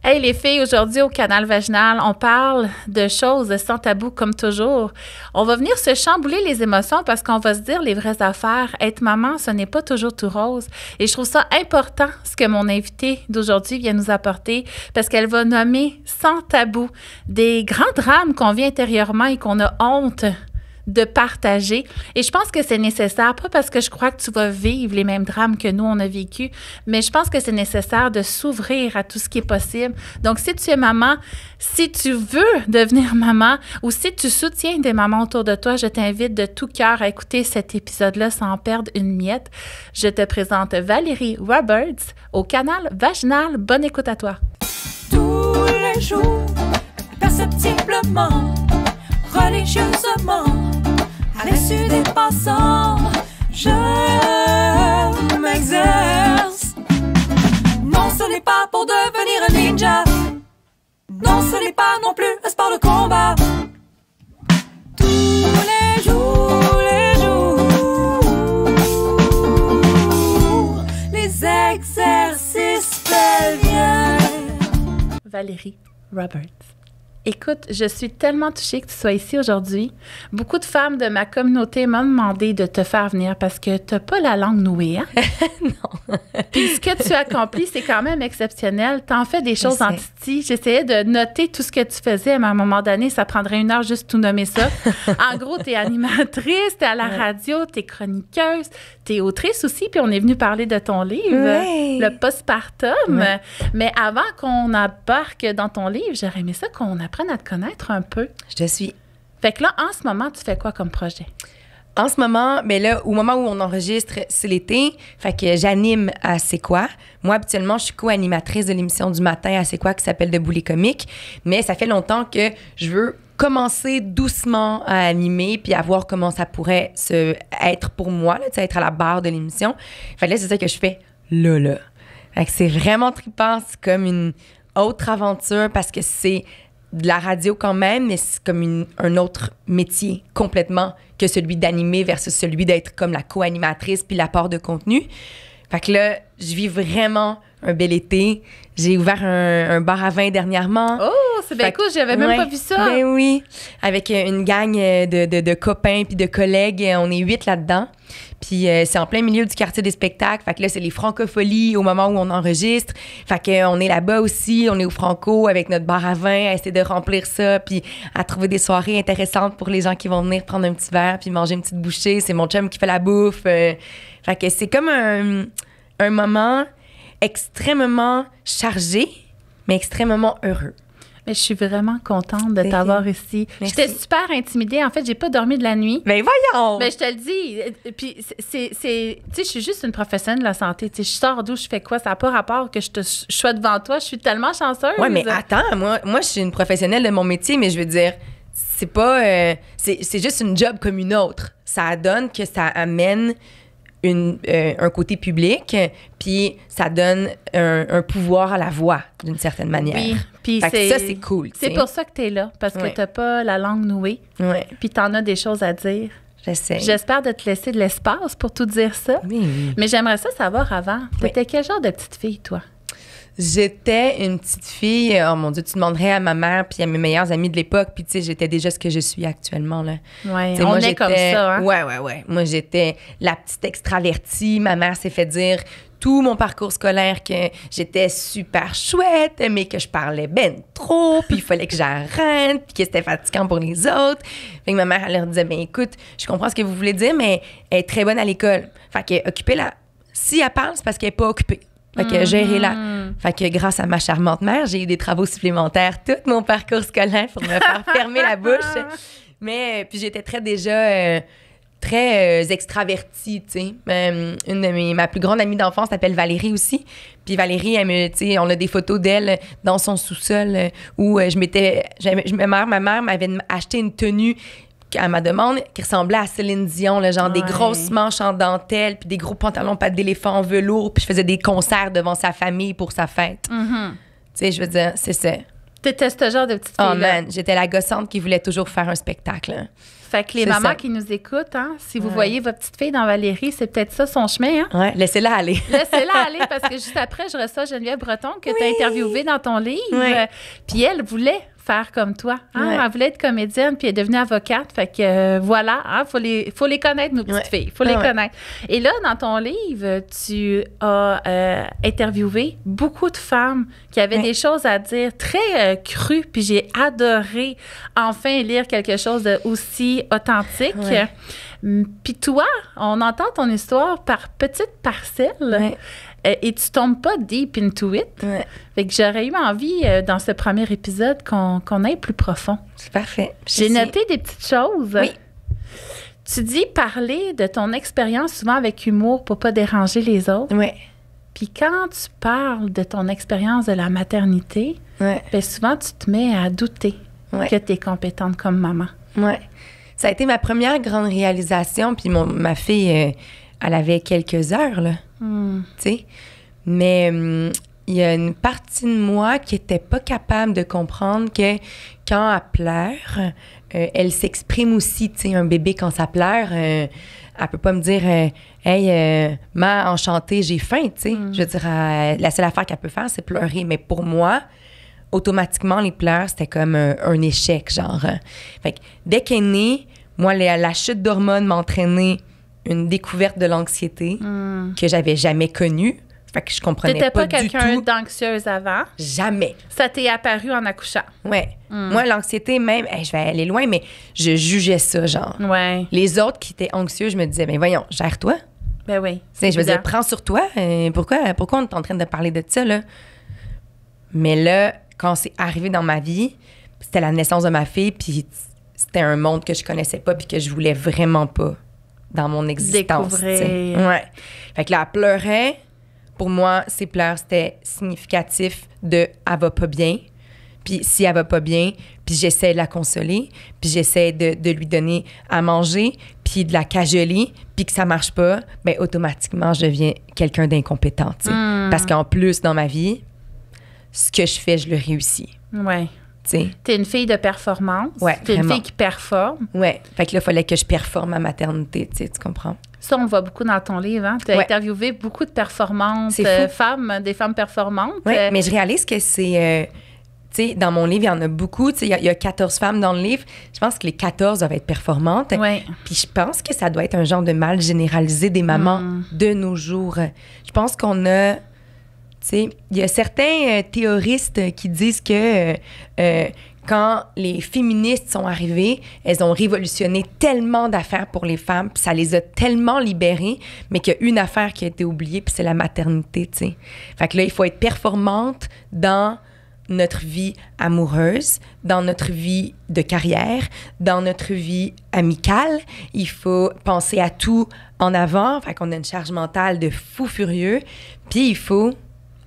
Hey les filles, aujourd'hui au Canal Vaginal, on parle de choses sans tabou comme toujours. On va venir se chambouler les émotions parce qu'on va se dire les vraies affaires. Être maman, ce n'est pas toujours tout rose. Et je trouve ça important ce que mon invitée d'aujourd'hui vient nous apporter parce qu'elle va nommer sans tabou des grands drames qu'on vit intérieurement et qu'on a honte de partager. Et je pense que c'est nécessaire, pas parce que je crois que tu vas vivre les mêmes drames que nous, on a vécu, mais je pense que c'est nécessaire de s'ouvrir à tout ce qui est possible. Donc, si tu es maman, si tu veux devenir maman ou si tu soutiens des mamans autour de toi, je t'invite de tout cœur à écouter cet épisode-là sans perdre une miette. Je te présente Valérie Roberts au Canal Vaginal. Bonne écoute à toi. Tous les jours, perceptiblement, religieusement, à l'insu des passants, je m'exerce. Non, ce n'est pas pour devenir un ninja. Non, ce n'est pas non plus un sport de combat. Tous les jours, les exercices pelviens. Valérie Roberts. Écoute, je suis tellement touchée que tu sois ici aujourd'hui. Beaucoup de femmes de ma communauté m'ont demandé de te faire venir parce que tu n'as pas la langue nouée, hein? Non. Puis ce que tu accomplis, c'est quand même exceptionnel. Tu en fais des choses en titi. J'essayais de noter tout ce que tu faisais, mais à un moment donné, ça prendrait 1 heure juste tout nommer ça. En gros, tu es animatrice, tu es à la radio, tu es chroniqueuse, tu es autrice aussi, puis on est venu parler de ton livre, le postpartum. Ouais. Mais avant qu'on embarque dans ton livre, j'aurais aimé ça qu'on apprenne à te connaître un peu. Je te suis. Fait que là, en ce moment, tu fais quoi comme projet? En ce moment, ben là, au moment où on enregistre, c'est l'été. Fait que j'anime à C'est quoi. Moi, habituellement, je suis co-animatrice de l'émission du matin à C'est quoi qui s'appelle Debout les comiques. Mais ça fait longtemps que je veux commencer doucement à animer puis à voir comment ça pourrait être pour moi, là, être à la barre de l'émission. Fait que là, c'est ça que je fais là. Fait que c'est vraiment trippant. C'est comme une autre aventure parce que c'est de la radio quand même, mais c'est comme un autre métier complètement que celui d'animer versus celui d'être comme la co-animatrice puis l'apport de contenu. Fait que là, je vis vraiment un bel été. J'ai ouvert un bar à vin dernièrement. Oh, c'est bien cool, j'avais même pas vu ça. Ben oui, avec une gang de copains puis de collègues. On est 8 là-dedans. Puis c'est en plein milieu du quartier des spectacles. Fait que là, c'est les Francopholies au moment où on enregistre. Fait qu'on est là-bas aussi, on est au Franco avec notre bar à vin, à essayer de remplir ça, puis à trouver des soirées intéressantes pour les gens qui vont venir prendre un petit verre puis manger une petite bouchée. C'est mon chum qui fait la bouffe. Fait que c'est comme un moment extrêmement chargé, mais extrêmement heureux. Mais je suis vraiment contente de t'avoir ici. Merci. J'étais super intimidée. En fait, j'ai pas dormi de la nuit. Ben voyons! Ben je te le dis. Puis tu sais, je suis juste une professionnelle de la santé. Tu sais, je sors d'où, je fais quoi? Ça n'a pas rapport que je sois devant toi. Je suis tellement chanceuse. Ouais, mais attends, moi, je suis une professionnelle de mon métier, mais je veux dire, c'est pas... c'est juste une job comme une autre. Ça donne que ça amène un côté public, puis ça donne un pouvoir à la voix, d'une certaine manière. Oui, puis ça, c'est cool. C'est pour ça que t'es là, parce que t'as pas la langue nouée, puis t'en as des choses à dire. J'essaie. J'espère de te laisser de l'espace pour tout dire ça. Oui. Mais j'aimerais ça savoir avant. T'étais quel genre de petite fille, toi? J'étais une petite fille, oh mon Dieu, tu demanderais à ma mère puis à mes meilleures amies de l'époque, puis tu sais, j'étais déjà ce que je suis actuellement, là. Ouais, on est comme ça, hein? Ouais. Moi, j'étais la petite extravertie. Ma mère s'est fait dire tout mon parcours scolaire que j'étais super chouette, mais que je parlais ben trop, puis il fallait que j'arrête, puis que c'était fatigant pour les autres. Fait que ma mère, elle leur disait, ben écoute, je comprends ce que vous voulez dire, mais elle est très bonne à l'école. Fait que occupez-la. Si elle parle, c'est parce qu'elle n'est pas occupée. Fait que gérez-la. Fait que grâce à ma charmante mère, j'ai eu des travaux supplémentaires tout mon parcours scolaire pour me faire fermer la bouche. Mais puis j'étais très extravertie, tu sais. Ma plus grande amie d'enfance s'appelle Valérie aussi. Puis Valérie, tu sais, on a des photos d'elle dans son sous-sol où ma mère m'avait acheté une tenue à ma demande, qui ressemblait à Céline Dion, là, genre des grosses manches en dentelle, puis des gros pantalons pattes d'éléphant en velours, puis je faisais des concerts devant sa famille pour sa fête. Tu sais, je veux dire, c'est ça. T'étais ce genre de petite fille-là. Oh man, j'étais la gossante qui voulait toujours faire un spectacle. Hein. Fait que les C'est mamans ça. qui nous écoutent, hein, si vous Ouais. voyez votre petite fille dans Valérie, c'est peut-être ça son chemin. Hein? Ouais, laissez-la aller. Laissez-la aller parce que juste après, je reçois Geneviève Breton que tu as interviewée dans ton livre. Ouais. Puis elle voulait faire comme toi. Hein? Ouais. Elle voulait être comédienne puis elle est devenue avocate. Fait que voilà, hein, faut les connaître, nos petites Ouais. filles. Faut les Ah ouais. connaître. Et là, dans ton livre, tu as interviewé beaucoup de femmes qui avaient Ouais. des choses à dire très crues. Puis j'ai adoré enfin lire quelque chose de aussi authentique. Ouais. Puis toi, on entend ton histoire par petites parcelles Ouais. et tu tombes pas deep into it. Ouais. Fait que j'aurais eu envie, dans ce premier épisode, qu'on aille plus profond. C'est parfait. J'ai noté des petites choses. Oui. Tu dis parler de ton expérience souvent avec humour pour pas déranger les autres. Ouais. Puis quand tu parles de ton expérience de la maternité, Ouais. bien souvent tu te mets à douter Ouais. que tu es compétente comme maman. Ouais. Ça a été ma première grande réalisation. Puis ma fille, elle avait quelques heures, là. Hmm. Tu sais. Mais il y a une partie de moi qui était pas capable de comprendre que quand elle pleure, elle s'exprime aussi. Tu sais, un bébé, quand ça pleure, elle peut pas me dire Hey, ma enchantée, j'ai faim. Tu sais. Je veux dire, la seule affaire qu'elle peut faire, c'est pleurer. Mais pour moi, automatiquement, les pleurs, c'était comme un échec, genre. Fait que dès qu'elle est née, moi, la chute d'hormones m'a entraîné une découverte de l'anxiété que j'avais jamais connue. Fait que je comprenais T'étais pas pas du quelqu'un tout. d'anxieuse avant. Jamais. Ça t'est apparu en accouchant. Ouais. Moi, l'anxiété, même, je vais aller loin, mais je jugeais ça, genre. Ouais. Les autres qui étaient anxieux, je me disais, ben voyons, gère-toi. Ben oui. Tu sais, je veux dire, évident. prends sur toi. Pourquoi on est en train de parler de ça, là? Mais là, quand c'est arrivé dans ma vie, c'était la naissance de ma fille, puis c'était un monde que je connaissais pas, puis que je voulais vraiment pas dans mon existence. Découvrir. tu sais. Ouais. Fait que là, elle pleurait. Pour moi, ses pleurs, c'était significatif de « elle va pas bien ». Puis si elle va pas bien, puis j'essaie de la consoler, puis j'essaie de lui donner à manger, puis de la cajoler, puis que ça marche pas, bien, automatiquement, je deviens quelqu'un d'incompétent, tu sais. Parce qu'en plus, dans ma vie, ce que je fais, je le réussis, Ouais. tu sais. T'es une fille de performance. Ouais, T'es une vraiment. fille qui performe. Ouais. Fait que là, il fallait que je performe ma maternité, tu sais, tu comprends? Ça, on le voit beaucoup dans ton livre. Hein? Tu as Ouais. interviewé beaucoup de performantes C'est fou. femmes, des femmes performantes. Oui, mais je réalise que c'est... tu sais, dans mon livre, il y en a beaucoup. Tu sais, il y a 14 femmes dans le livre. Je pense que les 14 doivent être performantes. Ouais. Puis je pense que ça doit être un genre de mal généralisé des mamans de nos jours. Je pense qu'on a... Tu sais, il y a certains théoristes qui disent que quand les féministes sont arrivées, elles ont révolutionné tellement d'affaires pour les femmes, puis ça les a tellement libérées, mais qu'il y a une affaire qui a été oubliée, puis c'est la maternité, tu sais. Fait que là, il faut être performante dans notre vie amoureuse, dans notre vie de carrière, dans notre vie amicale. Il faut penser à tout en avant, fait qu'on a une charge mentale de fou furieux, puis il faut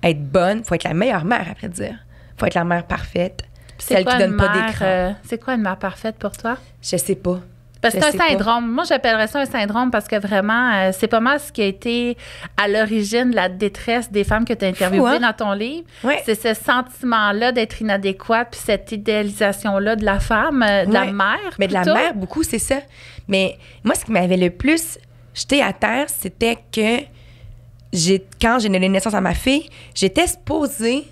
être bonne, il faut être la meilleure mère, après dire. Il faut être la mère parfaite. Celle qui donne pas d'écran. C'est quoi une mère parfaite pour toi? Je sais pas. Parce que Je c'est sais un pas. syndrome. Moi, j'appellerais ça un syndrome parce que vraiment, c'est pas mal ce qui a été à l'origine de la détresse des femmes que tu as interviewées Fou, hein? dans ton livre. Ouais. C'est ce sentiment-là d'être inadéquate, puis cette idéalisation-là de la femme, de la Ouais. mère. Mais de la plutôt. mère, beaucoup, c'est ça. Mais moi, ce qui m'avait le plus jeté à terre, c'était que quand j'ai donné naissance à ma fille, j'étais supposée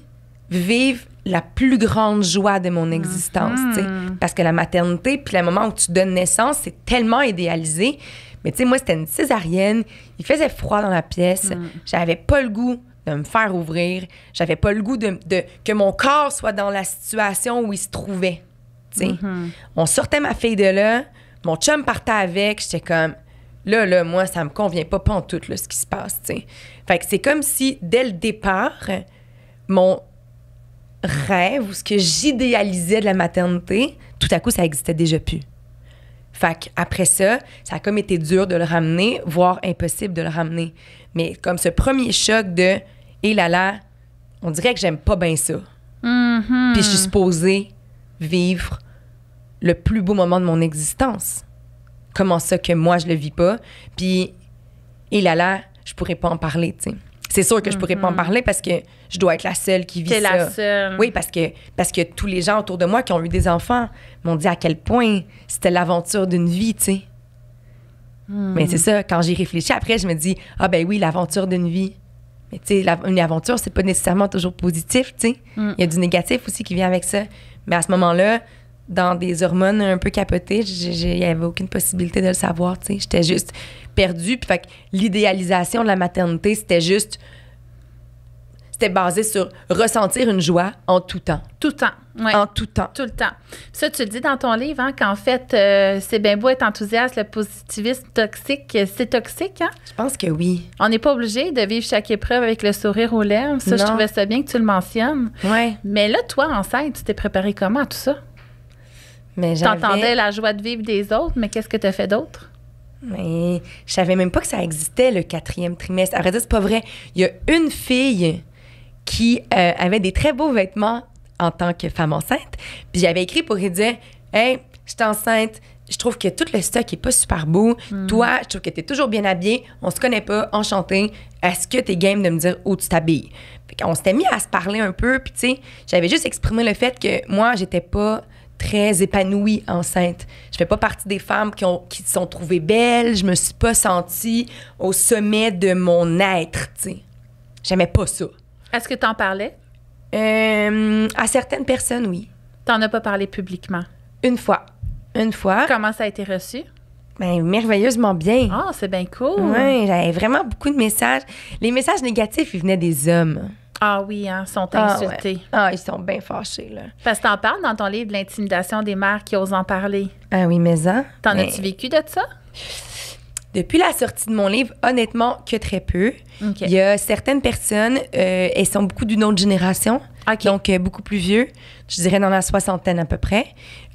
vivre la plus grande joie de mon existence, tu sais. Parce que la maternité, puis le moment où tu donnes naissance, c'est tellement idéalisé. Mais tu sais, moi, c'était une césarienne. Il faisait froid dans la pièce. J'avais pas le goût de me faire ouvrir. J'avais pas le goût de que mon corps soit dans la situation où il se trouvait, tu sais. On sortait ma fille de là. Mon chum partait avec. J'étais comme... Là, moi, ça me convient pas pantoute, là, ce qui se passe, tu sais. Fait que c'est comme si, dès le départ, mon rêve ou ce que j'idéalisais de la maternité, tout à coup, ça existait déjà plus. Fait qu'après ça, ça a comme été dur de le ramener, voire impossible de le ramener. Mais comme ce premier choc de « hé là là, on dirait que j'aime pas bien ça. Mhm. Puis je suis supposée vivre le plus beau moment de mon existence. Comment ça que moi, je le vis pas? Puis, hé là là, je pourrais pas en parler, tu sais. C'est sûr que je pourrais pas en parler parce que je dois être la seule qui vit T'es ça. la seule. Oui, parce que tous les gens autour de moi qui ont eu des enfants m'ont dit à quel point c'était l'aventure d'une vie, tu sais. Mais c'est ça, quand j'y réfléchis, après, je me dis, ah ben oui, l'aventure d'une vie. Mais tu sais, une aventure, c'est pas nécessairement toujours positif, tu sais. Il y a du négatif aussi qui vient avec ça. Mais à ce moment-là, dans des hormones un peu capotées, il n'y avait aucune possibilité de le savoir, tu sais. J'étais juste perdue. Puis fait que l'idéalisation de la maternité, c'était basé sur ressentir une joie en tout temps. Tout le temps. Ouais. En tout temps. Tout le temps. Ça, tu le dis dans ton livre, hein, qu'en fait, c'est bien beau être enthousiaste, le positivisme toxique, c'est toxique, hein? Je pense que oui. On n'est pas obligé de vivre chaque épreuve avec le sourire aux lèvres. Ça, Non. je trouvais ça bien que tu le mentionnes. Ouais. Mais là, toi, enceinte, tu t'es préparée comment à tout ça? Mais T'entendais la joie de vivre des autres, mais qu'est-ce que tu as fait d'autre? Mais je savais même pas que ça existait, le 4e trimestre. À vrai dire, c'est pas vrai. Il y a une fille qui avait des très beaux vêtements en tant que femme enceinte. Puis j'avais écrit pour lui dire « Hey, je suis enceinte. Je trouve que tout le stock est pas super beau. Toi, je trouve que t'es toujours bien habillée. On se connaît pas. Enchantée. Est-ce que t'es game de me dire où tu t'habilles? » Fait qu'on s'était mis à se parler un peu. Puis tu sais, j'avais juste exprimé le fait que moi, j'étais pas très épanouie enceinte. Je fais pas partie des femmes qui se sont trouvées belles. Je me suis pas sentie au sommet de mon être, tu sais. J'aimais pas ça. Est-ce que tu en parlais? À certaines personnes, oui. T'en as pas parlé publiquement. Une fois. Comment ça a été reçu? Ben, merveilleusement bien. Ah, c'est bien cool. Oui, j'avais vraiment beaucoup de messages. Les messages négatifs, ils venaient des hommes. Ah oui, hein, sont Ah, insultés. ouais. Ah, ils sont bien fâchés, là. Parce que t'en parles dans ton livre de l'intimidation des mères qui osent en parler. Ah oui, mais ça. T'en as-tu vécu de ça? Depuis la sortie de mon livre, honnêtement, que très peu. OK. Il y a certaines personnes, elles sont beaucoup d'une autre génération, OK. donc beaucoup plus vieux, je dirais dans la soixantaine à peu près.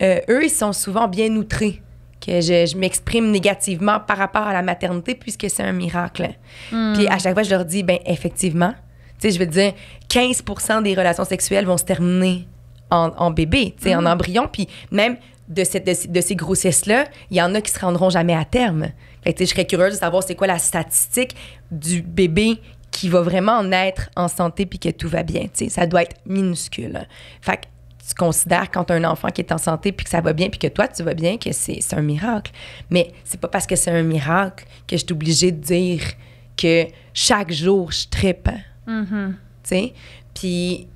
Eux, ils sont souvent bien outrés que je m'exprime négativement par rapport à la maternité puisque c'est un miracle. Puis à chaque fois, je leur dis, ben effectivement, tu sais, je veux dire, 15% des relations sexuelles vont se terminer en bébé, tu sais, en embryon, puis même de ces grossesses-là, il y en a qui se rendront jamais à terme. Fait que, tu sais, je serais curieuse de savoir c'est quoi la statistique du bébé qui va vraiment naître en santé puis que tout va bien. Tu sais, ça doit être minuscule. Fait que tu considères quand tu as un enfant qui est en santé puis que ça va bien puis que toi, tu vas bien, que c'est un miracle. Mais c'est pas parce que c'est un miracle que je suis obligée de dire que chaque jour, je trippe. Tu sais? Puis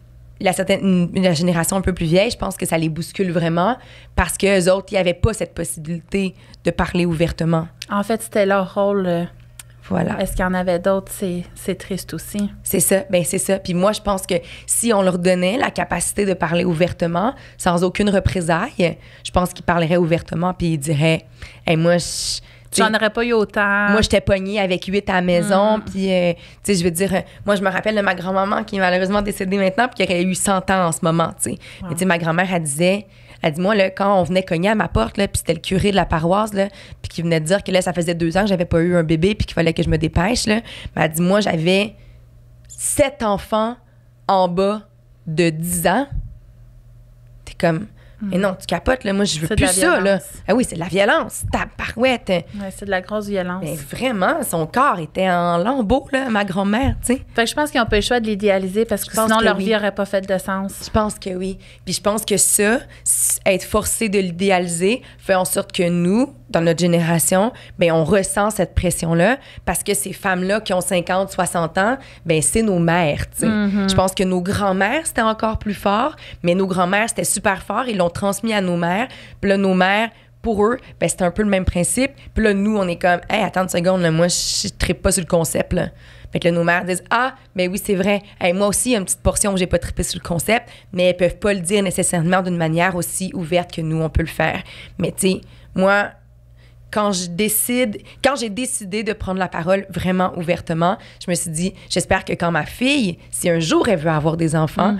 la génération un peu plus vieille, je pense que ça les bouscule vraiment parce qu'eux autres, ils n'avaient pas cette possibilité de parler ouvertement. En fait, c'était leur rôle. Voilà. Est-ce qu'il y en avait d'autres? C'est triste aussi. C'est ça, ben c'est ça. Puis moi, je pense que si on leur donnait la capacité de parler ouvertement, sans aucune représaille, je pense qu'ils parleraient ouvertement puis ils diraient « Hey, moi, J'en aurais pas eu autant. Moi, j'étais pognée avec 8 à la maison. Puis, tu sais, je veux dire, moi, je me rappelle de ma grand-maman qui est malheureusement décédée maintenant puis qui aurait eu 100 ans en ce moment, tu sais. Mais tu sais, ma grand-mère, elle dit, moi, là, quand on venait cogner à ma porte, là, puis c'était le curé de la paroisse, là, puis qui venait de dire que là, ça faisait 2 ans que j'avais pas eu un bébé puis qu'il fallait que je me dépêche, là. Mais elle dit, moi, j'avais 7 enfants en bas de 10 ans. T'es comme... Mais non, tu capotes, là. Moi, je veux plus ça, là. Ah oui, c'est de la violence. Tabarouette. Ouais, c'est de la grosse violence. Mais vraiment, son corps était en lambeaux, là, ma grand-mère, tu sais. Fait que je pense qu'ils n'ont pas le choix de l'idéaliser parce que sinon, leur vie n'aurait pas fait de sens. Je pense que oui. Puis je pense que ça, être forcé de l'idéaliser, fait en sorte que nous, dans notre génération, ben on ressent cette pression-là parce que ces femmes-là qui ont 50, 60 ans, ben c'est nos mères, tu sais. Je pense que nos grands-mères, c'était encore plus fort, mais nos grands-mères, c'était super fort. Ils l'ont transmis à nos mères. Puis là, nos mères, pour eux, ben c'était un peu le même principe. Puis là, nous, on est comme, hey, attends une seconde, là, moi, je trippe pas sur le concept, là. Fait que là, nos mères disent, ah, ben oui, c'est vrai. Hey, moi aussi, il y a une petite portion où j'ai pas trippé sur le concept, mais elles peuvent pas le dire nécessairement d'une manière aussi ouverte que nous, on peut le faire. Mais tu sais, moi, quand j'ai décidé de prendre la parole vraiment ouvertement, je me suis dit, j'espère que quand ma fille, si un jour elle veut avoir des enfants,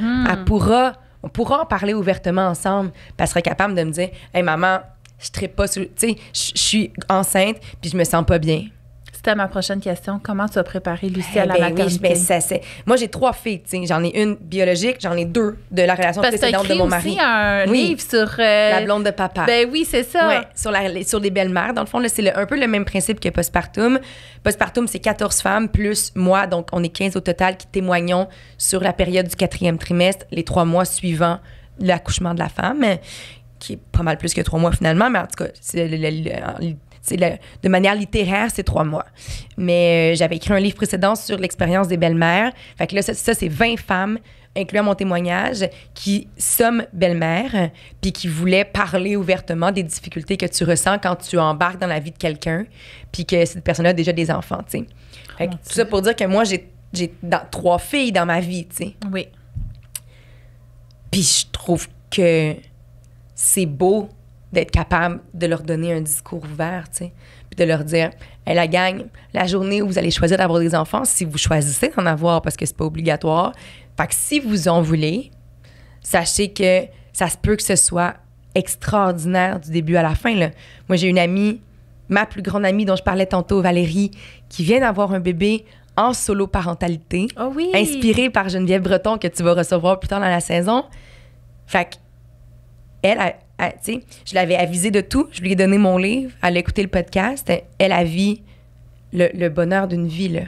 on pourra en parler ouvertement ensemble. Puis elle serait capable de me dire, hey maman, je trippe pas sur, tu sais, je suis enceinte puis je me sens pas bien. C'est C'était ma prochaine question. Comment tu as préparé Lucie à la maternité? Oui, moi, j'ai 3 filles. T'sais. J'en ai une biologique, j'en ai 2 de la relation précédente de mon mari. Parce que tu as écrit aussi un livre sur... La blonde de papa. Ben oui, c'est ça. Ouais, sur les belles-mères. Dans le fond, là, c'est un peu le même principe que Postpartum. Postpartum, c'est 14 femmes plus moi. Donc, on est 15 au total qui témoignons sur la période du 4e trimestre, les 3 mois suivant l'accouchement de la femme, qui est pas mal plus que 3 mois finalement, mais en tout cas, de manière littéraire, c'est 3 mois. Mais j'avais écrit un livre précédent sur l'expérience des belles-mères. Fait que là, ça c'est 20 femmes, incluant mon témoignage, qui sommes belles-mères, puis qui voulaient parler ouvertement des difficultés que tu ressens quand tu embarques dans la vie de quelqu'un, puis que cette personne-là a déjà des enfants, tu sais. Fait que tout ça pour dire que moi, j'ai 3 filles dans ma vie, tu sais. Oui. Puis je trouve que c'est beau d'être capable de leur donner un discours ouvert, tu sais, puis de leur dire, hey, la gang, la journée où vous allez choisir d'avoir des enfants, si vous choisissez d'en avoir parce que c'est pas obligatoire, fait que si vous en voulez, sachez que ça se peut que ce soit extraordinaire du début à la fin, là. Moi, j'ai une amie, ma plus grande amie dont je parlais tantôt, Valérie, qui vient d'avoir un bébé en solo-parentalité, inspirée par Geneviève Breton, que tu vas recevoir plus tard dans la saison. Fait que elle, tu sais, je l'avais avisée de tout. Je lui ai donné mon livre. Elle a écouté le podcast. Elle a vu le bonheur d'une vie, là.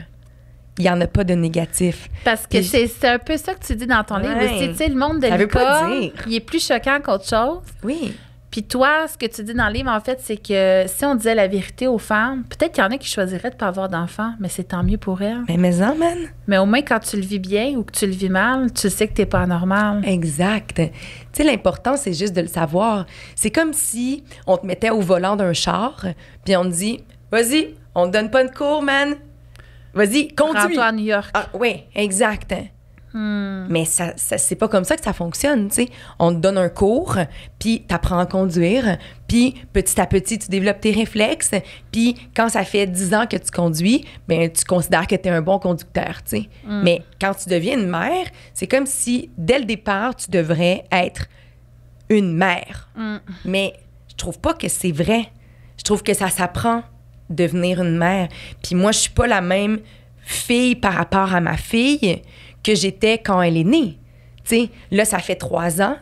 Il n'y en a pas de négatif. Parce que c'est un peu ça que tu dis dans ton livre aussi. Tu sais, le monde de l'école, il est plus choquant qu'autre chose. Oui. Puis toi, ce que tu dis dans le livre, en fait, c'est que si on disait la vérité aux femmes, peut-être qu'il y en a qui choisiraient de ne pas avoir d'enfants, mais c'est tant mieux pour elles. Mais en, man. Mais au moins, quand tu le vis bien ou que tu le vis mal, tu sais que tu n'es pas anormal. Exact. Tu sais, l'important, c'est juste de le savoir. C'est comme si on te mettait au volant d'un char, puis on te dit, vas-y, on te donne pas de cours, man. Vas-y, conduis. Rends-toi à New York. Ah, oui, exact. Mais ça, c'est pas comme ça que ça fonctionne, tu sais. On te donne un cours, puis t'apprends à conduire, puis petit à petit, tu développes tes réflexes, puis quand ça fait 10 ans que tu conduis, ben tu considères que t'es un bon conducteur, tu sais. Mais quand tu deviens une mère, c'est comme si, dès le départ, tu devrais être une mère. Mais je trouve pas que c'est vrai. Je trouve que ça s'apprend, devenir une mère. Puis moi, je suis pas la même fille par rapport à ma fille que j'étais quand elle est née. Tu sais, là, ça fait 3 ans.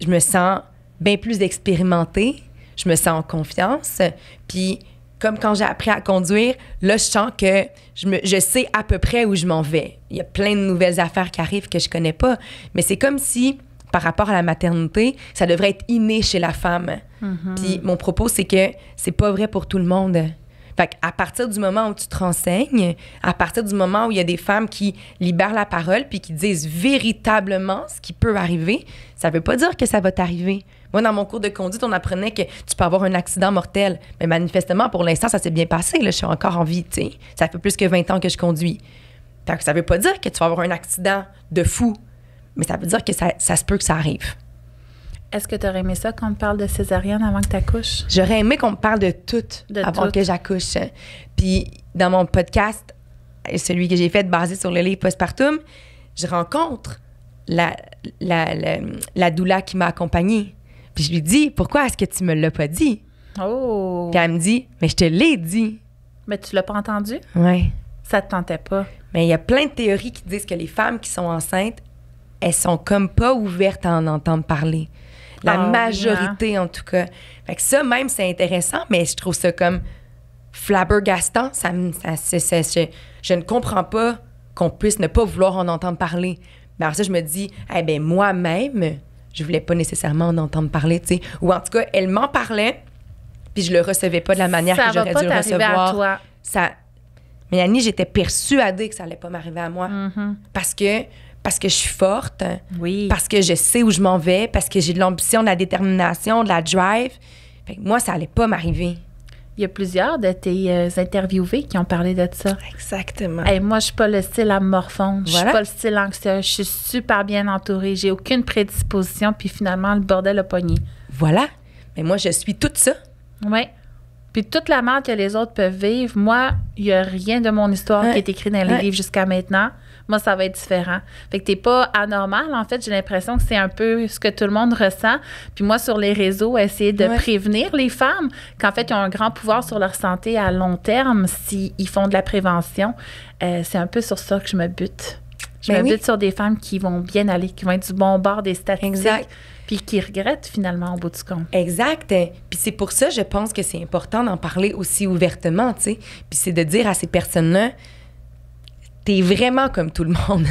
Je me sens bien plus expérimentée. Je me sens en confiance. Puis, comme quand j'ai appris à conduire, là, je sens que je sais à peu près où je m'en vais. Il y a plein de nouvelles affaires qui arrivent que je connais pas. Mais c'est comme si, par rapport à la maternité, ça devrait être inné chez la femme. Puis, mon propos, c'est que c'est pas vrai pour tout le monde. Fait qu'à partir du moment où tu te renseignes, à partir du moment où il y a des femmes qui libèrent la parole puis qui disent véritablement ce qui peut arriver, ça veut pas dire que ça va t'arriver. Moi, dans mon cours de conduite, on apprenait que tu peux avoir un accident mortel. Mais manifestement, pour l'instant, ça s'est bien passé. Là, je suis encore en vie, tu sais. Ça fait plus que 20 ans que je conduis. Fait que ça veut pas dire que tu vas avoir un accident de fou. Mais ça veut dire que ça se peut que ça arrive. Est-ce que tu aurais aimé ça qu'on te parle de césarienne avant que tu accouches? J'aurais aimé qu'on me parle de tout avant que j'accouche. Puis dans mon podcast, celui que j'ai fait basé sur le livre Postpartum, je rencontre la doula qui m'a accompagnée. Puis je lui dis, pourquoi est-ce que tu me l'as pas dit? Oh! Puis elle me dit, mais je te l'ai dit. Mais tu l'as pas entendu? Oui. Ça te tentait pas? Mais il y a plein de théories qui disent que les femmes qui sont enceintes, elles sont comme pas ouvertes à en entendre parler. La majorité, en tout cas. Fait que ça, même, c'est intéressant, mais je trouve ça comme flabbergastant. Je ne comprends pas qu'on puisse ne pas vouloir en entendre parler. Mais alors ça, je me dis, eh bien, moi-même, je voulais pas nécessairement en entendre parler, tu sais. Ou en tout cas, elle m'en parlait, puis je le recevais pas de la manière que j'aurais dû le recevoir. À toi. Mais Annie, j'étais persuadée que ça allait pas m'arriver à moi. Parce que je suis forte, parce que je sais où je m'en vais, parce que j'ai de l'ambition, de la détermination, de la drive. Fait que moi, ça allait pas m'arriver. Il y a plusieurs de tes interviewés qui ont parlé de ça. Exactement. Hey, moi, je suis pas le style à me morfondre. Je suis pas le style anxieux. Je suis super bien entourée. J'ai aucune prédisposition. Puis finalement, le bordel a pogné. Voilà. Mais moi, je suis toute ça. Oui. Puis toute la merde que les autres peuvent vivre, moi, il n'y a rien de mon histoire qui est écrit dans les livres jusqu'à maintenant. moi, ça va être différent. Fait que t'es pas anormal. En fait, j'ai l'impression que c'est un peu ce que tout le monde ressent. Puis moi, sur les réseaux, essayer de prévenir les femmes qu'en fait, ils ont un grand pouvoir sur leur santé à long terme s'ils font de la prévention. C'est un peu sur ça que je me bute. Je me bute sur des femmes qui vont bien aller, qui vont être du bon bord des statistiques. Exact. Puis qui regrettent finalement au bout du compte. Exact. Puis c'est pour ça, je pense que c'est important d'en parler aussi ouvertement, tu sais. Puis c'est de dire à ces personnes-là, t'es vraiment comme tout le monde.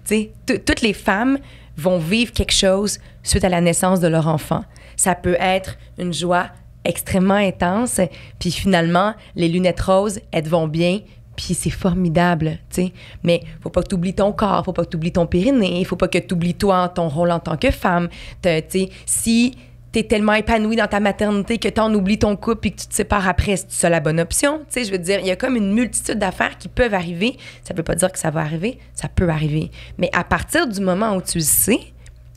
Tu sais, toutes les femmes vont vivre quelque chose suite à la naissance de leur enfant. Ça peut être une joie extrêmement intense, puis finalement, les lunettes roses, elles te vont bien, puis c'est formidable, tu sais. Mais faut pas que tu oublies ton corps, faut pas que tu oublies ton périnée, faut pas que tu oublies toi, ton rôle en tant que femme. Tu sais, si t'es tellement épanouie dans ta maternité que t'en oublies ton couple puis que tu te sépares après, c'est ça la bonne option? Tu sais, je veux dire, il y a comme une multitude d'affaires qui peuvent arriver. Ça veut pas dire que ça va arriver, ça peut arriver. Mais à partir du moment où tu le sais,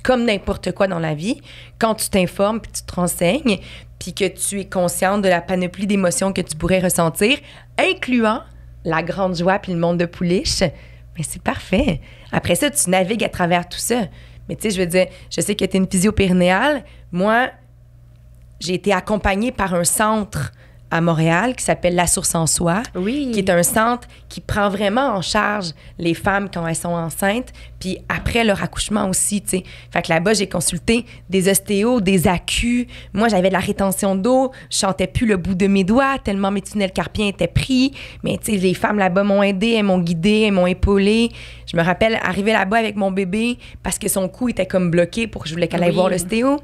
comme n'importe quoi dans la vie, quand tu t'informes puis tu te renseignes puis que tu es consciente de la panoplie d'émotions que tu pourrais ressentir, incluant la grande joie puis le monde de pouliche, mais c'est parfait. Après ça, tu navigues à travers tout ça. Mais tu sais, je veux dire, je sais que tu es une physio-périnéale. Moi, j'ai été accompagnée par un centre à Montréal qui s'appelle La Source en Soi, qui est un centre qui prend vraiment en charge les femmes quand elles sont enceintes, puis après leur accouchement aussi, tu sais. Fait que là-bas, j'ai consulté des ostéos, des accus. Moi, j'avais de la rétention d'eau, je sentais plus le bout de mes doigts tellement mes tunnels carpiens étaient pris. Mais tu sais, les femmes là-bas m'ont aidée, elles m'ont guidée, elles m'ont épaulée. Je me rappelle arriver là-bas avec mon bébé parce que son cou était comme bloqué pour que je voulais qu'elle aille voir l'ostéo.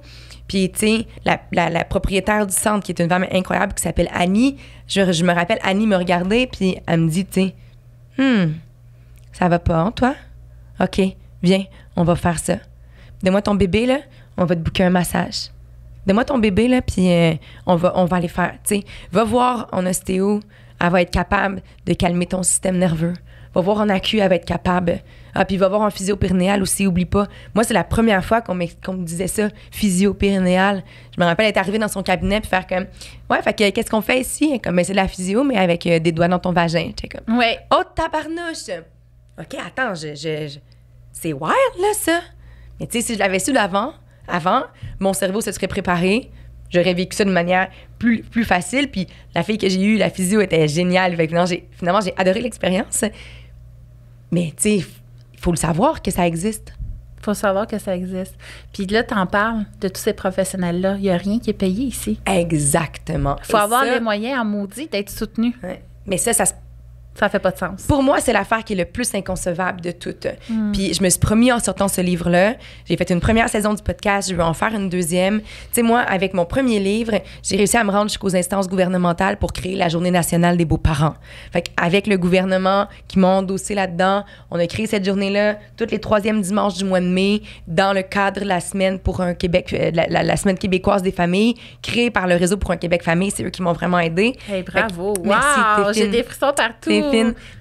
Puis, tu sais, la propriétaire du centre, qui est une femme incroyable, qui s'appelle Annie, je me rappelle, Annie me regardait, puis elle me dit, tu sais, ça va pas, hein, toi? OK, viens, on va faire ça. Donne-moi ton bébé, là, on va te booker un massage. Donne-moi ton bébé, là, puis on va aller faire, tu sais, va voir en ostéo, elle va être capable de calmer ton système nerveux. Va voir en acu, elle va être capable. Ah, puis va voir en physio-périnéal aussi, oublie pas. Moi, c'est la première fois qu'on me disait ça, physio-périnéal. Je me rappelle être arrivée dans son cabinet puis faire comme, ouais, fait que qu'est-ce qu'on fait ici? Comme, ben, c'est de la physio, mais avec des doigts dans ton vagin. J'étais comme, ouais. Oh, tabarnouche! OK, attends, c'est wild, là, ça. Mais tu sais, si je l'avais su avant, mon cerveau se serait préparé. J'aurais vécu ça de manière plus facile. Puis la fille que j'ai eue, la physio, était géniale. Fait que finalement, j'ai adoré l'expérience. Mais, tu sais, il faut le savoir que ça existe. Il faut savoir que ça existe. Puis là, t'en parles de tous ces professionnels-là. Il n'y a rien qui est payé ici. Exactement. Il faut avoir les moyens, en maudit, d'être soutenu. Ouais. Mais ça fait pas de sens. Pour moi, c'est l'affaire qui est le plus inconcevable de toutes. Puis je me suis promis en sortant ce livre-là, j'ai fait une première saison du podcast, je veux en faire une deuxième. Tu sais, moi, avec mon premier livre, j'ai réussi à me rendre jusqu'aux instances gouvernementales pour créer la Journée nationale des beaux-parents. Fait qu'avec le gouvernement qui m'a endossé là-dedans, on a créé cette journée-là tous les 3e dimanches du mois de mai dans le cadre de la semaine pour un Québec, la semaine québécoise des familles, créée par le Réseau pour un Québec famille. C'est eux qui m'ont vraiment aidée. Hey, bravo! Wow! Merci, j'ai des frissons partout!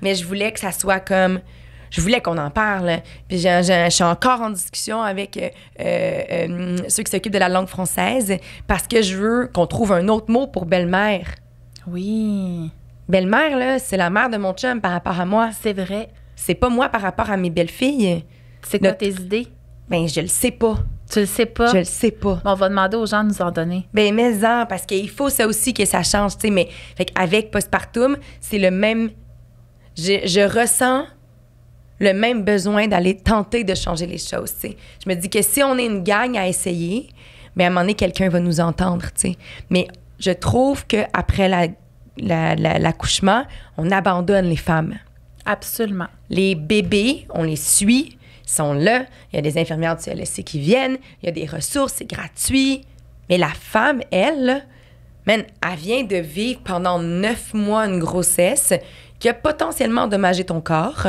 Mais je voulais que ça soit comme... Je voulais qu'on en parle. Puis je suis encore en discussion avec ceux qui s'occupent de la langue française parce que je veux qu'on trouve un autre mot pour belle-mère. Oui. Belle-mère, là, c'est la mère de mon chum par rapport à moi. C'est vrai. C'est pas moi par rapport à mes belles-filles. C'est quoi tes idées? Ben, je le sais pas. Tu le sais pas? Je le sais pas. Bon, on va demander aux gens de nous en donner. Ben, mais-en, parce qu'il faut ça aussi que ça change, tu sais. Mais, fait qu'avec Postpartum, c'est le même... Je ressens le même besoin d'aller tenter de changer les choses, tu sais. Je me dis que si on est une gang à essayer, bien, à un moment donné, quelqu'un va nous entendre, tu sais. Mais je trouve qu'après l'accouchement, on abandonne les femmes. Absolument. Les bébés, on les suit, ils sont là. Il y a des infirmières du CLSC qui viennent, il y a des ressources, c'est gratuit. Mais la femme, elle, elle vient de vivre pendant 9 mois une grossesse qui a potentiellement endommagé ton corps.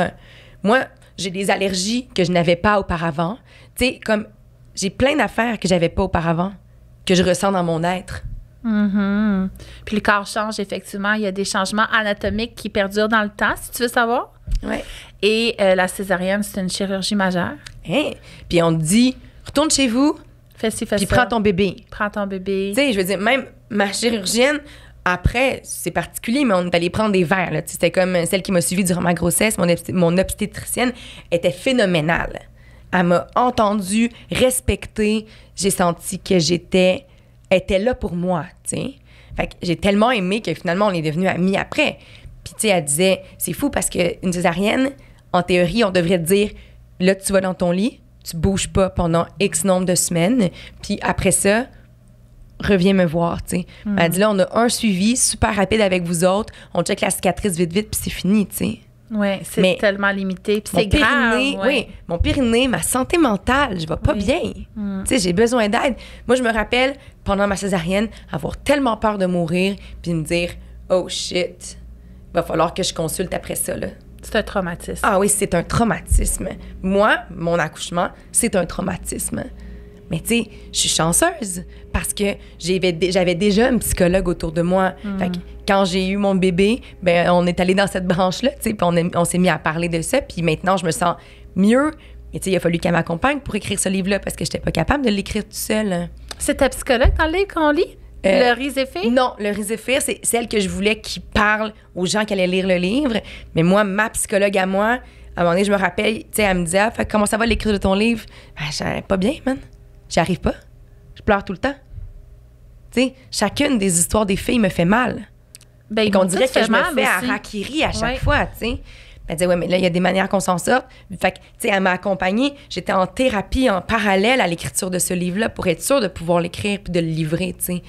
Moi, j'ai des allergies que je n'avais pas auparavant. Tu sais, comme j'ai plein d'affaires que j'avais pas auparavant, que je ressens dans mon être. Mm-hmm. Puis le corps change, effectivement. Il y a des changements anatomiques qui perdurent dans le temps, si tu veux savoir. Ouais. Et la césarienne, c'est une chirurgie majeure. Hein? Puis on te dit, retourne chez vous, fais ci, fais puis ça. prends ton bébé. Prends ton bébé. Tu sais, je veux dire, même ma chirurgienne après, c'est particulier, mais on est allé prendre des verres. Là. C'était comme celle qui m'a suivie durant ma grossesse. Mon obstétricienne était phénoménale. Elle m'a entendue, respectée. J'ai senti que elle était là pour moi, tu sais. Fait que j'ai tellement aimé que finalement, on est devenus amis après. Puis, tu sais, elle disait, c'est fou parce qu'une césarienne, en théorie, on devrait te dire, là, tu vas dans ton lit, tu bouges pas pendant X nombre de semaines, puis après ça, reviens me voir, tu sais. Elle dit, là, on a un suivi super rapide avec vous autres, on check la cicatrice vite, puis c'est fini, tu sais. Oui, c'est tellement limité. Puis c'est grave. Oui, mon périnée, ma santé mentale, je vais pas bien. Tu sais, j'ai besoin d'aide. Moi, je me rappelle, pendant ma césarienne, avoir tellement peur de mourir, puis me dire, oh shit, il va falloir que je consulte après ça, là. C'est un traumatisme. Ah oui, c'est un traumatisme. Moi, mon accouchement, c'est un traumatisme. Mais tu sais, je suis chanceuse parce que j'avais déjà un psychologue autour de moi. Fait que quand j'ai eu mon bébé, ben on est allé dans cette branche-là, tu sais, puis on s'est mis à parler de ça. Puis maintenant, je me sens mieux. Mais tu sais, il a fallu qu'elle m'accompagne pour écrire ce livre-là parce que j'étais pas capable de l'écrire toute seule. C'est ta psychologue dans le livre qu'on lit? Le Riz-et-Fir? Non, le Riz-et-Fir, c'est celle que je voulais qui parle aux gens qui allaient lire le livre. Mais moi, ma psychologue à moi, à un moment donné, je me rappelle, tu sais, elle me disait, fait, comment ça va l'écrire de ton livre? Ben, pas bien, man. J'y arrive pas. Je pleure tout le temps. Tu sais, chacune des histoires des filles me fait mal. Ben, on dirait que je me fais aussi. harakiri à chaque fois, tu sais. Elle disait, ouais, mais là, il y a des manières qu'on s'en sorte. Fait que, tu sais, elle m'a accompagnée. J'étais en thérapie en parallèle à l'écriture de ce livre-là pour être sûre de pouvoir l'écrire puis de le livrer, tu sais.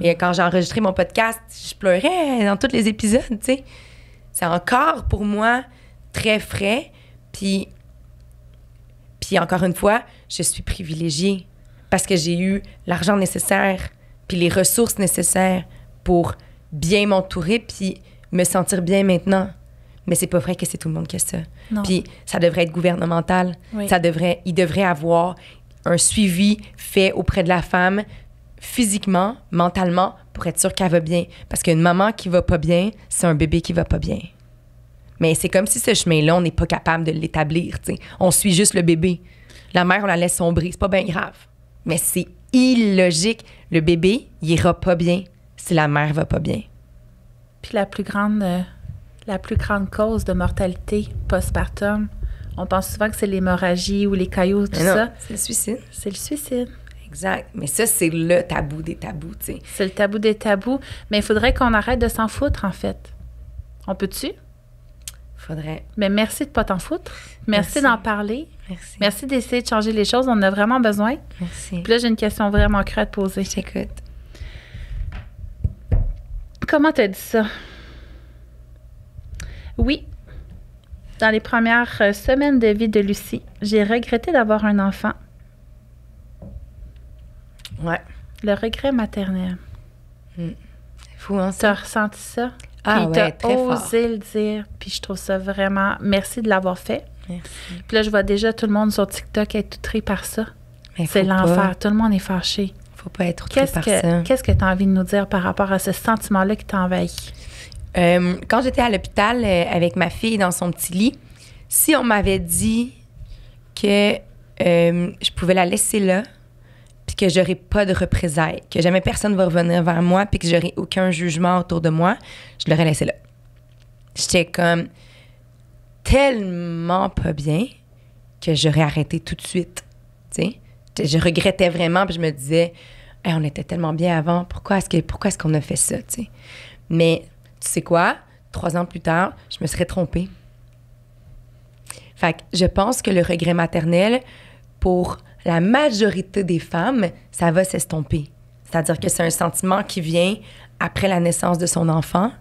Et quand j'ai enregistré mon podcast, je pleurais dans tous les épisodes, tu sais. C'est encore, pour moi, très frais. Puis encore une fois, je suis privilégiée parce que j'ai eu l'argent nécessaire puis les ressources nécessaires pour bien m'entourer puis me sentir bien maintenant. Mais c'est pas vrai que c'est tout le monde qui a ça. Non. Puis ça devrait être gouvernemental. Oui. Il devrait avoir un suivi fait auprès de la femme physiquement, mentalement, pour être sûr qu'elle va bien. Parce qu'une maman qui va pas bien, c'est un bébé qui va pas bien. Mais c'est comme si ce chemin-là, on n'est pas capable de l'établir, tu sais. On suit juste le bébé. La mère, on la laisse sombrer. C'est pas bien grave. Mais c'est illogique. Le bébé, il ira pas bien si la mère va pas bien. Puis la plus grande cause de mortalité postpartum, on pense souvent que c'est l'hémorragie ou les caillots, tout ça. C'est le suicide. C'est le suicide. Exact. Mais ça, c'est le tabou des tabous, tu sais. C'est le tabou des tabous. Mais il faudrait qu'on arrête de s'en foutre, en fait. On peut-tu? Faudrait. Mais merci de ne pas t'en foutre. Merci d'en parler. Merci. Merci d'essayer de changer les choses. On en a vraiment besoin. Merci. Puis là, j'ai une question vraiment crue à te poser. Je t'écoute. Comment t'as dit ça? Oui. Dans les premières semaines de vie de Lucie, j'ai regretté d'avoir un enfant. Ouais. Le regret maternel. C'est fou, hein, Tu ça? as ressenti ça? Ah puis ouais, t'as très fort. osé le dire. Puis je trouve ça vraiment... Merci de l'avoir fait. Merci. Puis là, je vois déjà tout le monde sur TikTok être outré par ça. Mais C'est faut l'enfer. pas- Tout le monde est fâché. Faut pas être outré par ça. Qu'est-ce que tu as envie de nous dire par rapport à ce sentiment-là qui t'envahit? Quand j'étais à l'hôpital avec ma fille dans son petit lit, si on m'avait dit que je pouvais la laisser là, puis que j'aurais pas de représailles, que jamais personne va revenir vers moi, puis que j'aurais aucun jugement autour de moi, je l'aurais laissée là. J'étais comme tellement pas bien que j'aurais arrêté tout de suite, tu sais. Je regrettais vraiment, puis je me disais, hey, on était tellement bien avant, pourquoi est-ce qu'on a fait ça, tu sais. Mais tu sais quoi? 3 ans plus tard, je me serais trompée. Fait que je pense que le regret maternel, pour la majorité des femmes, ça va s'estomper. C'est-à-dire que c'est un sentiment qui vient après la naissance de son enfant,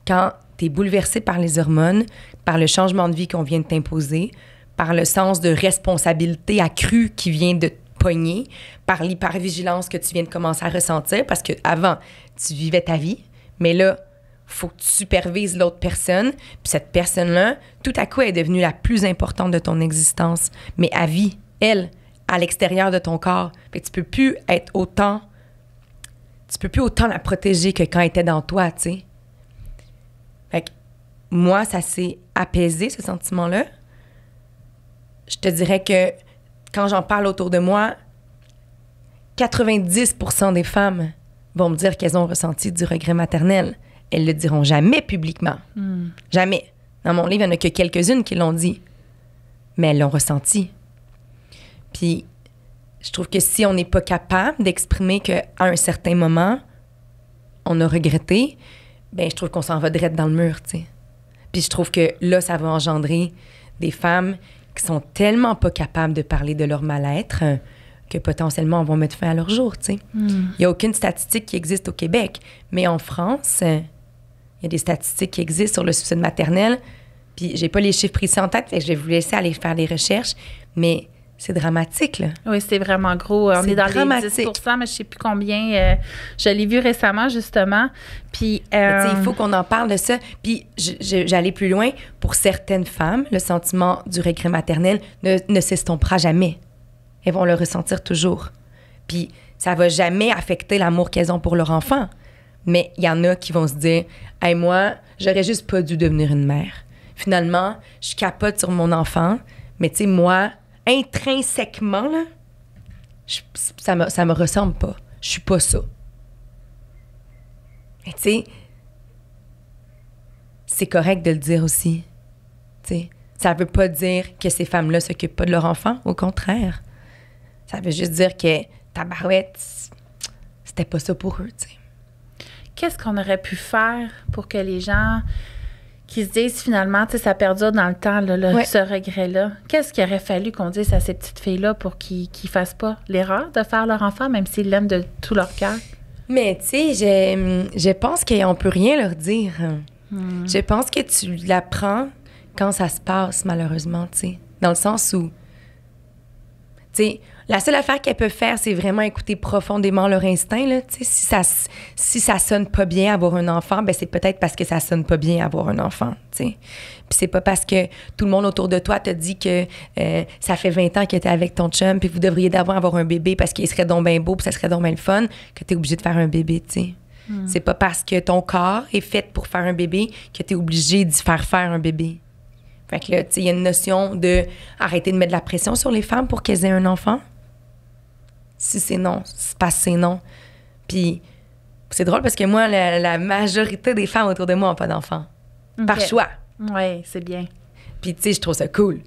quand tu es bouleversé par les hormones, par le changement de vie qu'on vient de t'imposer, par le sens de responsabilité accrue qui vient de te pogner, par l'hypervigilance que tu viens de commencer à ressentir, parce qu'avant, tu vivais ta vie, mais là, faut que tu supervises l'autre personne, puis cette personne-là, tout à coup, elle est devenue la plus importante de ton existence, mais à vie, elle, à l'extérieur de ton corps. Fait que tu peux plus autant la protéger que quand elle était dans toi, tu sais. Fait que moi, ça s'est apaisé, ce sentiment-là. Je te dirais que quand j'en parle autour de moi, 90% des femmes vont me dire qu'elles ont ressenti du regret maternel. Elles le diront jamais publiquement. Jamais. Dans mon livre, il n'y en a que quelques-unes qui l'ont dit. Mais elles l'ont ressenti. Puis, je trouve que si on n'est pas capable d'exprimer qu'à un certain moment, on a regretté, ben je trouve qu'on s'en va direct dans le mur, tu sais. Puis je trouve que là, ça va engendrer des femmes qui sont tellement pas capables de parler de leur mal-être que potentiellement, vont mettre fin à leur jour, tu sais. Il n'y a aucune statistique qui existe au Québec. Mais en France, il y a des statistiques qui existent sur le suicide maternel. Puis j'ai pas les chiffres précis en tête, fait que je vais vous laisser aller faire des recherches. Mais c'est dramatique, là. Oui, c'est vraiment gros. On est dans dramatique. les 10 mais je sais plus combien. Je l'ai vu récemment, justement. Puis, il faut qu'on en parle de ça. Puis j'allais plus loin. Pour certaines femmes, le sentiment du regret maternel ne s'estompera jamais. Elles vont le ressentir toujours. Puis ça va jamais affecter l'amour qu'elles ont pour leur enfant. Mais il y en a qui vont se dire « Hey, moi, j'aurais juste pas dû devenir une mère. Finalement, je capote sur mon enfant, mais tu sais, moi, intrinsèquement, là, ça me ressemble pas. Je suis pas ça. » Mais tu sais, c'est correct de le dire aussi. Tu sais, ça veut pas dire que ces femmes-là s'occupent pas de leur enfant. Au contraire. Ça veut juste dire que tabarouette, c'était pas ça pour eux, tu sais. Qu'est-ce qu'on aurait pu faire pour que les gens qui se disent finalement, tu sais, ça perdure dans le temps, là, ce regret-là? Qu'est-ce qu'il aurait fallu qu'on dise à ces petites filles-là pour qu'ils fassent pas l'erreur de faire leur enfant, même s'ils l'aiment de tout leur cœur? Mais tu sais, je pense qu'on peut rien leur dire. Je pense que tu l'apprends quand ça se passe, malheureusement, tu sais. Dans le sens où, tu sais, la seule affaire qu'elles peuvent faire, c'est vraiment écouter profondément leur instinct, là. Tu sais, si ça sonne pas bien avoir un enfant, ben c'est peut-être parce que ça sonne pas bien avoir un enfant, tu sais. Puis c'est pas parce que tout le monde autour de toi te dit que ça fait 20 ans que t'es avec ton chum puis vous devriez d'abord avoir un bébé parce qu'il serait donc bien beau puis ça serait donc bien le fun que t'es obligé de faire un bébé, tu sais. C'est pas parce que ton corps est fait pour faire un bébé que t'es obligé d'y faire un bébé. Fait que là, tu sais, il y a une notion de arrêter de mettre de la pression sur les femmes pour qu'elles aient un enfant. Si c'est non, c'est parce que c'est non. Puis c'est drôle parce que moi, la majorité des femmes autour de moi n'ont pas d'enfants. Okay. Par choix. Oui, c'est bien. Puis tu sais, je trouve ça cool.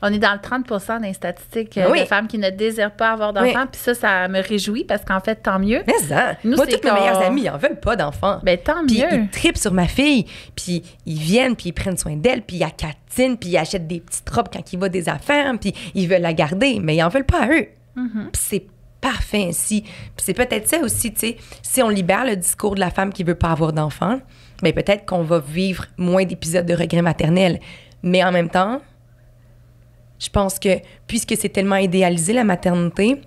On est dans le 30% des statistiques de femmes qui ne désirent pas avoir d'enfants. Puis ça me réjouit parce qu'en fait, tant mieux. Mais ça, moi, toutes mes meilleures amies, ils n'en veulent pas d'enfants. Ben tant mieux. Puis ils trippent sur ma fille. Puis ils viennent, puis ils prennent soin d'elle. Puis ils la catinent, puis ils achètent des petites robes quand ils voient des affaires. Puis ils veulent la garder. Mais ils n'en veulent pas à eux. Puis c'est parfait ainsi. Puis c'est peut-être ça aussi, tu sais, si on libère le discours de la femme qui veut pas avoir d'enfants, bien peut-être qu'on va vivre moins d'épisodes de regret maternel. Mais en même temps, je pense que puisque c'est tellement idéalisé, la maternité,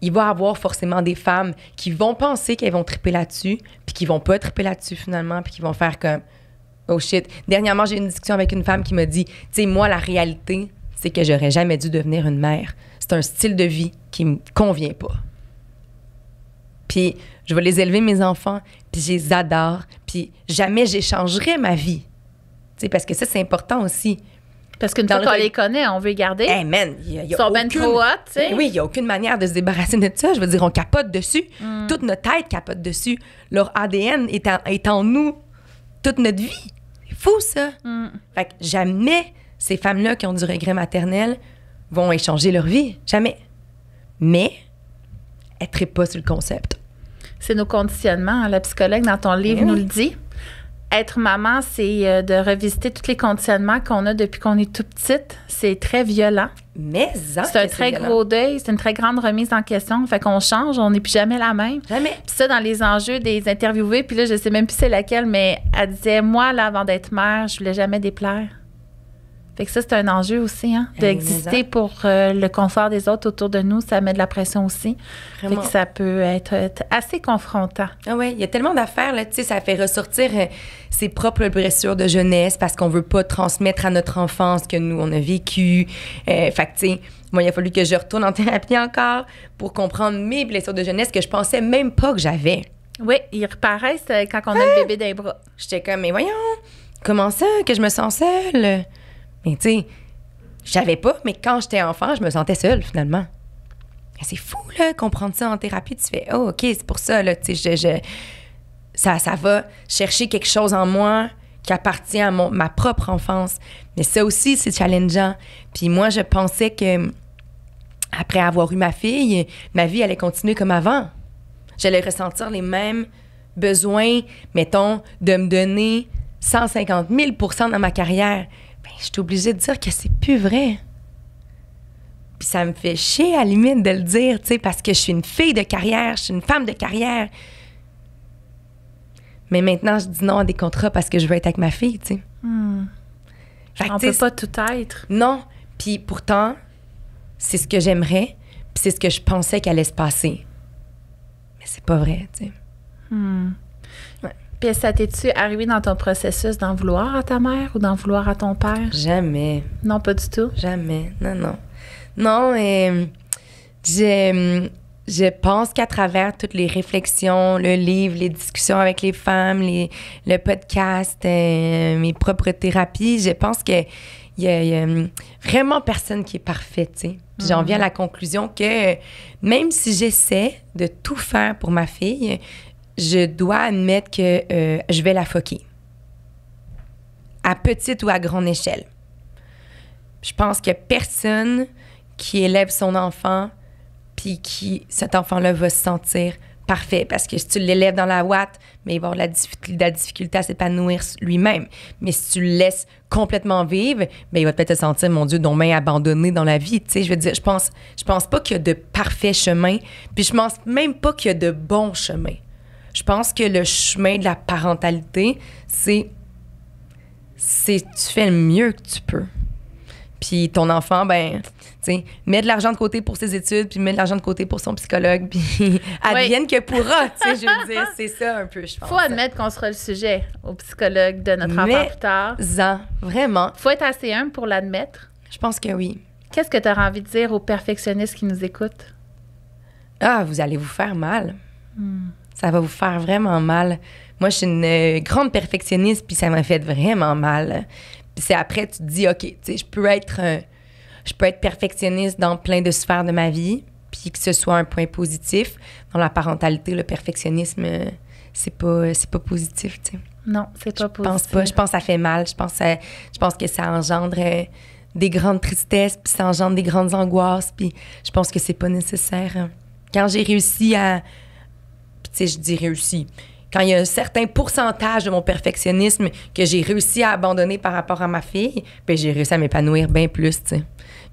il va y avoir forcément des femmes qui vont penser qu'elles vont triper là-dessus, puis qui vont pas triper là-dessus finalement, puis qui vont faire comme « Oh shit ». Dernièrement, j'ai eu une discussion avec une femme qui m'a dit « Tu sais, moi, la réalité, c'est que j'aurais jamais dû devenir une mère. C'est un style de vie qui me convient pas. Puis je vais les élever, mes enfants, puis je les adore, puis jamais j'échangerai ma vie. » Tu sais, parce que ça, c'est important aussi. Parce qu'une fois qu'on les connaît, on veut les garder. Hey man, ils sont ben trop hot, tu sais. Oui, il n'y a aucune manière de se débarrasser de ça. Je veux dire, on capote dessus. Toute notre tête capote dessus. Leur ADN est en nous toute notre vie. C'est fou, ça. Fait que jamais ces femmes-là qui ont du regret maternel vont échanger leur vie. Jamais. Mais elles ne trippent pas sur le concept. C'est nos conditionnements. La psychologue, dans ton livre, nous le dit. Être maman, c'est de revisiter tous les conditionnements qu'on a depuis qu'on est tout petite. C'est très violent. Mais c'est un très gros deuil. C'est une très grande remise en question. Fait qu'on change, on n'est plus jamais la même. Jamais. Puis ça, dans les enjeux des interviewés, puis là, je sais même plus c'est laquelle, mais elle disait, moi, là, avant d'être mère, je voulais jamais déplaire. Fait que ça, c'est un enjeu aussi, hein, d'exister pour le confort des autres autour de nous. Ça met de la pression aussi. Vraiment. Fait que ça peut être assez confrontant. Ah ouais, il y a tellement d'affaires, là, tu sais, ça fait ressortir ses propres blessures de jeunesse parce qu'on veut pas transmettre à notre enfant ce que nous, on a vécu. Fait que, tu sais, moi, il a fallu que je retourne en thérapie encore pour comprendre mes blessures de jeunesse que je pensais même pas que j'avais. Oui, ils reparaissent quand on a le bébé dans les bras. J'étais comme, mais voyons, comment ça que je me sens seule? Mais tu sais, je savais pas, mais quand j'étais enfant, je me sentais seule, finalement. Mais c'est fou, là, comprendre ça en thérapie. Tu fais, oh, OK, c'est pour ça, là, tu sais, ça va chercher quelque chose en moi qui appartient à ma propre enfance. Mais ça aussi, c'est challengeant. Puis moi, je pensais que après avoir eu ma fille, ma vie allait continuer comme avant. J'allais ressentir les mêmes besoins, mettons, de me donner 150 000 % dans ma carrière. Ben, je suis obligée de dire que c'est plus vrai. Puis ça me fait chier, à la limite, de le dire, tu sais, parce que je suis une fille de carrière, je suis une femme de carrière. Mais maintenant, je dis non à des contrats parce que je veux être avec ma fille, tu sais. Fait que, On peut pas tout être. Non. Puis pourtant, c'est ce que j'aimerais, puis c'est ce que je pensais qu'allait se passer. Mais c'est pas vrai, tu sais. Ouais. Puis ça t'es-tu arrivé dans ton processus d'en vouloir à ta mère ou d'en vouloir à ton père? Jamais. Non, pas du tout? Jamais. Non, non. Non, je pense qu'à travers toutes les réflexions, le livre, les discussions avec les femmes, le podcast, mes propres thérapies, je pense qu'il y a vraiment personne qui est parfait, tu sais. Puis j'en viens à la conclusion que même si j'essaie de tout faire pour ma fille, je dois admettre que je vais la foquer. À petite ou à grande échelle. Je pense que personne qui élève son enfant puis cet enfant-là va se sentir parfait. Parce que si tu l'élèves dans la ouate, mais il va avoir de la difficulté à s'épanouir lui-même. Mais si tu le laisses complètement vivre, bien, il va peut-être se sentir, mon Dieu, donc bien abandonné dans la vie. Tu sais, je veux dire, je pense pas qu'il y a de parfait chemin, puis je pense même pas qu'il y a de bon chemin. Je pense que le chemin de la parentalité, c'est tu fais le mieux que tu peux. Puis ton enfant, ben, tu sais, met de l'argent de côté pour ses études, puis met de l'argent de côté pour son psychologue, puis advienne que pourra, tu sais, je veux dire, c'est ça un peu, je pense. Faut admettre qu'on sera le sujet au psychologue de notre enfant plus tard. Vraiment. Faut être assez humble pour l'admettre. Je pense que oui. Qu'est-ce que tu auras envie de dire aux perfectionnistes qui nous écoutent? Ah, vous allez vous faire mal. Ça va vous faire vraiment mal. Moi, je suis une grande perfectionniste, puis ça m'a fait vraiment mal. Puis c'est après, tu te dis, OK, tu sais, je peux être perfectionniste dans plein de sphères de ma vie, puis que ce soit un point positif. Dans la parentalité, le perfectionnisme, c'est pas positif, tu sais. Non, c'est pas positif. Pense pas. Je pense que ça fait mal. Je pense que ça engendre des grandes tristesses, puis ça engendre des grandes angoisses, puis je pense que c'est pas nécessaire. Quand j'ai réussi à... Puis tu sais, je dis réussi... Quand il y a un certain pourcentage de mon perfectionnisme que j'ai réussi à abandonner par rapport à ma fille, ben j'ai réussi à m'épanouir bien plus, tu sais.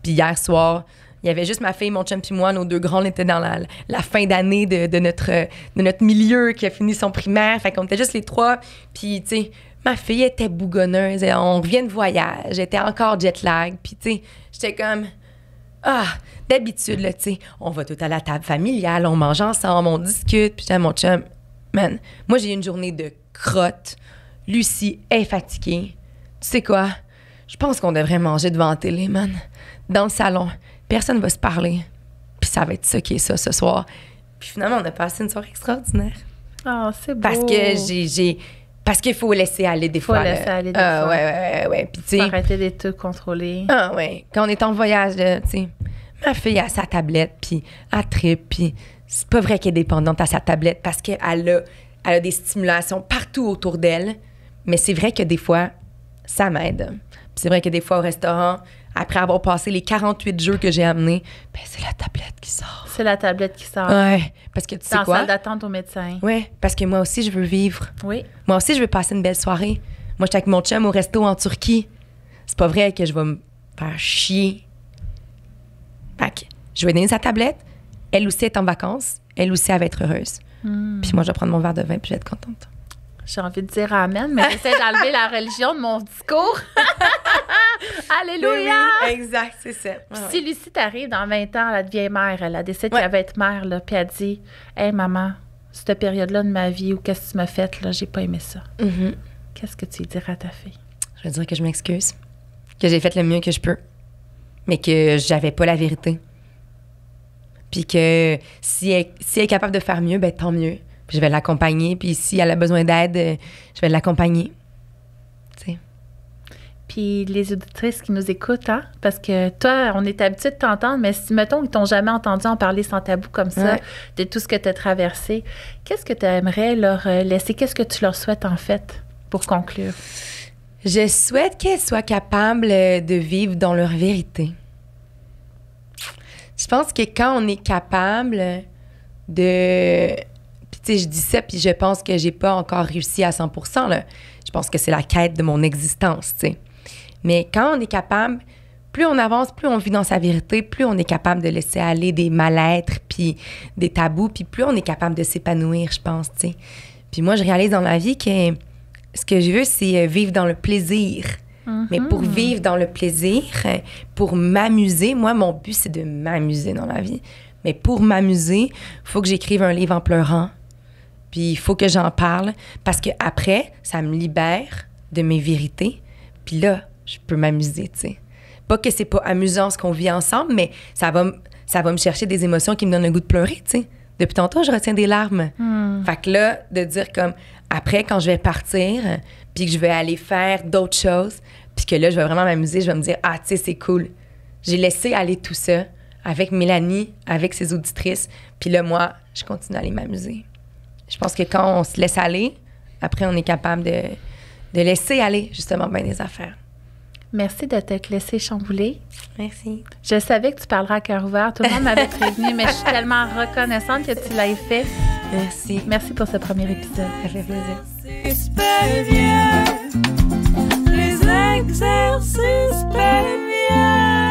Puis hier soir, il y avait juste ma fille, mon chum puis moi, nos deux grands, on était dans la fin d'année de notre milieu qui a fini son primaire, fait qu'on était juste les trois, puis tu sais, ma fille était bougonneuse, on revient de voyage, j'étais encore jet lag, puis tu sais, j'étais comme... Ah, d'habitude, là, tu sais, on va tout à la table familiale, on mange ensemble, on discute, puis à mon chum... Man, moi, j'ai eu une journée de crotte. Lucie est fatiguée. Tu sais quoi? Je pense qu'on devrait manger devant la télé, man. Dans le salon. Personne va se parler. Puis ça va être ça qui est ça ce soir. Puis finalement, on a passé une soirée extraordinaire. Ah, c'est beau. Parce que parce qu'il faut laisser aller des fois. Faut laisser aller des fois. Ouais. Puis tu sais... Arrêter d'être tout contrôlé. Ah, ouais. Quand on est en voyage, tu sais, ma fille a sa tablette, puis elle trippe, puis... C'est pas vrai qu'elle est dépendante à sa tablette parce qu'elle a des stimulations partout autour d'elle. Mais c'est vrai que des fois, ça m'aide. Puis c'est vrai que des fois, au restaurant, après avoir passé les 48 jeux que j'ai amenés, ben c'est la tablette qui sort. C'est la tablette qui sort. Ouais, parce que tu sais quoi? Dans la salle d'attente au médecin. Ouais, parce que moi aussi, je veux vivre. Oui. Moi aussi, je veux passer une belle soirée. Moi, j'étais avec mon chum au resto en Turquie. C'est pas vrai que je vais me faire chier. Fait que je vais donner sa tablette. Elle aussi est en vacances. Elle aussi, elle va être heureuse. Puis moi, je vais prendre mon verre de vin puis je vais être contente. J'ai envie de dire amen, mais j'essaie d'enlever la religion de mon discours. Alléluia! Oui, exact, c'est ça. Puis si Lucie t'arrive dans 20 ans, elle devient mère, elle a décidé qu'elle va être mère, là, puis elle dit « Hey, maman, cette période-là de ma vie, ou qu'est-ce que tu m'as fait, là, j'ai pas aimé ça. Qu'est-ce que tu lui dirais à ta fille? Je vais dire que je m'excuse, que j'ai fait le mieux que je peux, mais que j'avais pas la vérité. Puis que si elle est capable de faire mieux, ben tant mieux. Puis je vais l'accompagner. Puis si elle a besoin d'aide, je vais l'accompagner. Tu sais. puis les auditrices qui nous écoutent, hein? Parce que toi, on est habitué de t'entendre, mais si, mettons, ils t'ont jamais entendu en parler sans tabou comme ça, de tout ce que tu as traversé, qu'est-ce que tu aimerais leur laisser? Qu'est-ce que tu leur souhaites, en fait, pour conclure? Je souhaite qu'elles soient capables de vivre dans leur vérité. Je pense que quand on est capable de... Puis, tu sais, je dis ça, puis je pense que j'ai pas encore réussi à 100%, là. Je pense que c'est la quête de mon existence, tu sais. Mais quand on est capable, plus on avance, plus on vit dans sa vérité, plus on est capable de laisser aller des mal-être, puis des tabous, puis plus on est capable de s'épanouir, je pense, tu sais. Puis moi, je réalise dans la vie que ce que je veux, c'est vivre dans le plaisir. Mais pour vivre dans le plaisir, pour m'amuser, moi, mon but, c'est de m'amuser dans la vie. Mais pour m'amuser, il faut que j'écrive un livre en pleurant. Puis il faut que j'en parle parce que après, ça me libère de mes vérités. Puis là, je peux m'amuser, tu sais. Pas que c'est pas amusant ce qu'on vit ensemble, mais ça va me chercher des émotions qui me donnent le goût de pleurer, tu sais. Depuis tantôt, je retiens des larmes. Fait que là, de dire comme, après, quand je vais partir, puis que je vais aller faire d'autres choses, puis que là, je vais vraiment m'amuser, je vais me dire, ah, tu sais, c'est cool. J'ai laissé aller tout ça avec Mélanie, avec ses auditrices, puis là, moi, je continue à aller m'amuser. Je pense que quand on se laisse aller, après, on est capable de laisser aller, justement, bien des affaires. Merci de t'être laissé chambouler. Merci. Je savais que tu parlerais à cœur ouvert. Tout le monde m'avait prévenu, mais je suis tellement reconnaissante que tu l'aies fait. Merci. Merci pour ce premier épisode. Ça fait plaisir. Les exercices pelviens.